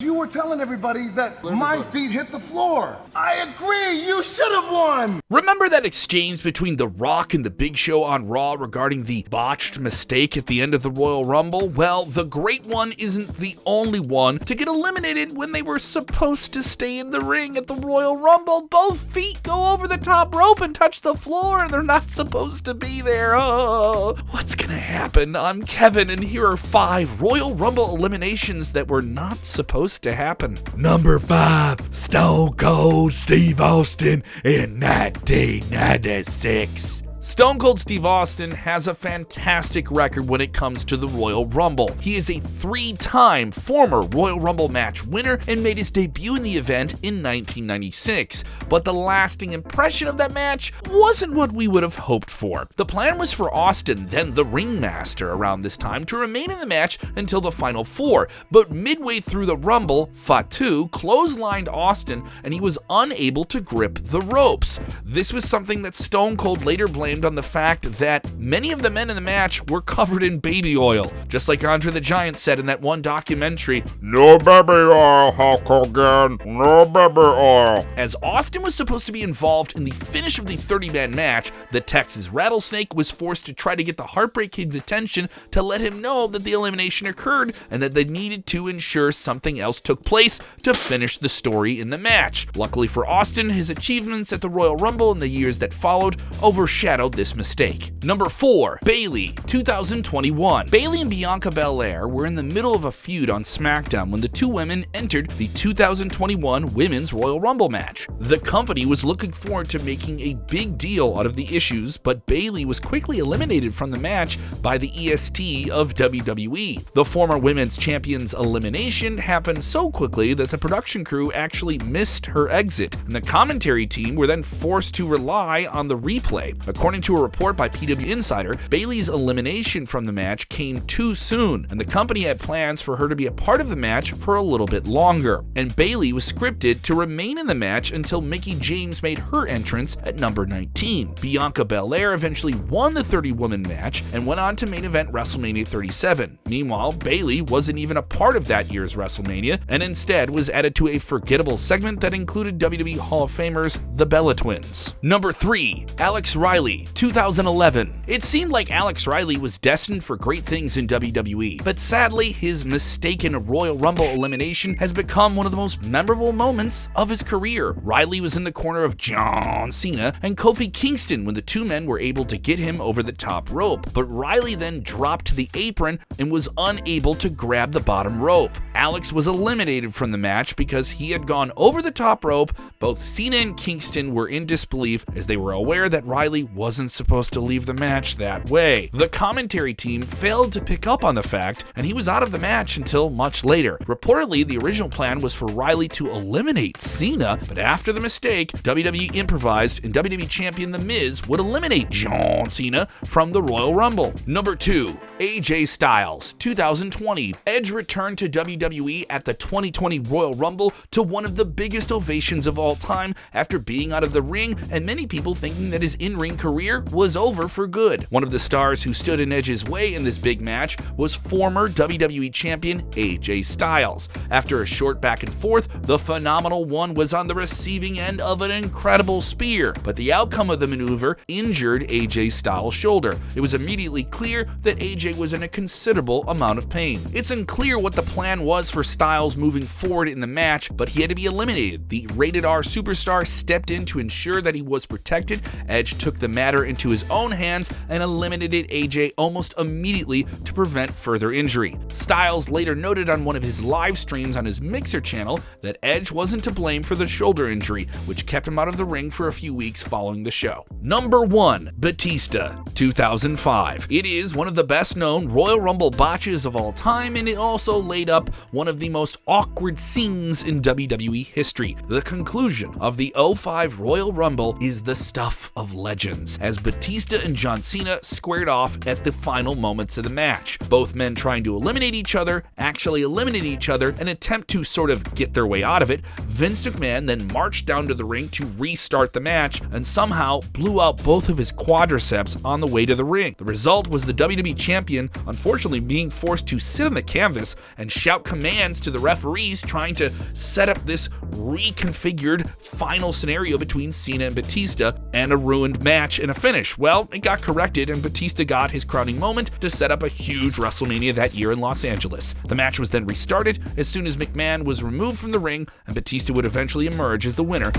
you were telling everybody that my feet hit the floor. I agree, you should have won! Remember that exchange between The Rock and The Big Show on Raw regarding the botched mistake at the end of the Royal Rumble? Well, the Great One isn't the only one to get eliminated when they were supposed to stay in the ring at the Royal Rumble. Both feet go over the top rope and touch the floor, and they're not supposed to be there. Oh, what's gonna happen? I'm Kevin, and here are 5 Royal Rumble eliminations that were not supposed to happen. Number 5, Stone Cold Steve Austin in 1996. Stone Cold Steve Austin has a fantastic record when it comes to the Royal Rumble. He is a 3-time former Royal Rumble match winner and made his debut in the event in 1996. But the lasting impression of that match wasn't what we would have hoped for. The plan was for Austin, then the ringmaster around this time, to remain in the match until the final 4. But midway through the Rumble, Fatu clotheslined Austin and he was unable to grip the ropes. This was something that Stone Cold later blamed on the fact that many of the men in the match were covered in baby oil. Just like Andre the Giant said in that one documentary, "No baby oil, Hulk Hogan, no baby oil." As Austin was supposed to be involved in the finish of the 30-man match, the Texas Rattlesnake was forced to try to get the Heartbreak Kid's attention to let him know that the elimination occurred and that they needed to ensure something else took place to finish the story in the match. Luckily for Austin, his achievements at the Royal Rumble in the years that followed overshadowed this mistake. Number 4, Bayley, 2021. Bayley and Bianca Belair were in the middle of a feud on SmackDown when the two women entered the 2021 Women's Royal Rumble match. The company was looking forward to making a big deal out of the issues, but Bayley was quickly eliminated from the match by the EST of WWE. The former women's champion's elimination happened so quickly that the production crew actually missed her exit, and the commentary team were then forced to rely on the replay. According to a report by PW Insider, Bayley's elimination from the match came too soon, and the company had plans for her to be a part of the match for a little bit longer. And Bayley was scripted to remain in the match until Mickie James made her entrance at number 19. Bianca Belair eventually won the 30-woman match and went on to main event WrestleMania 37. Meanwhile, Bayley wasn't even a part of that year's WrestleMania, and instead was added to a forgettable segment that included WWE Hall of Famers, the Bella Twins. Number 3, Alex Riley, 2011. It seemed like Alex Riley was destined for great things in WWE, but sadly, his mistaken Royal Rumble elimination has become one of the most memorable moments of his career. Riley was in the corner of John Cena and Kofi Kingston when the two men were able to get him over the top rope, but Riley then dropped to the apron and was unable to grab the bottom rope. Alex was eliminated from the match because he had gone over the top rope. Both Cena and Kingston were in disbelief as they were aware that Riley wasn't supposed to leave the match that way. The commentary team failed to pick up on the fact, and he was out of the match until much later. Reportedly, the original plan was for Riley to eliminate Cena, but after the mistake, WWE improvised and WWE Champion The Miz would eliminate John Cena from the Royal Rumble. Number 2, AJ Styles, 2020. Edge returned to WWE at the 2020 Royal Rumble to one of the biggest ovations of all time after being out of the ring and many people thinking that his in-ring career was over for good. One of the stars who stood in Edge's way in this big match was former WWE Champion AJ Styles. After a short back and forth, the Phenomenal One was on the receiving end of an incredible spear, but the outcome of the maneuver injured AJ Styles' shoulder. It was immediately clear that AJ was in a considerable amount of pain. It's unclear what the plan was for Styles moving forward in the match, but he had to be eliminated. The Rated R Superstar stepped in to ensure that he was protected. Edge took the matter into his own hands and eliminated AJ almost immediately to prevent further injury. Styles later noted on one of his live streams on his Mixer channel that Edge wasn't to blame for the shoulder injury, which kept him out of the ring for a few weeks following the show. Number 1, Batista, 2005. It is one of the best known Royal Rumble botches of all time, and it also laid up one of the most awkward scenes in WWE history. The conclusion of the 05 Royal Rumble is the stuff of legends. as Batista and John Cena squared off at the final moments of the match. Both men trying to eliminate each other, actually eliminate each other, and attempt to sort of get their way out of it. Vince McMahon then marched down to the ring to restart the match and somehow blew out both of his quadriceps on the way to the ring. The result was the WWE Champion unfortunately being forced to sit on the canvas and shout commands to the referees, trying to set up this reconfigured final scenario between Cena and Batista and a ruined match and a finish. Well, it got corrected and Batista got his crowning moment to set up a huge WrestleMania that year in Los Angeles. The match was then restarted as soon as McMahon was removed from the ring, and Batista would eventually emerge as the winner.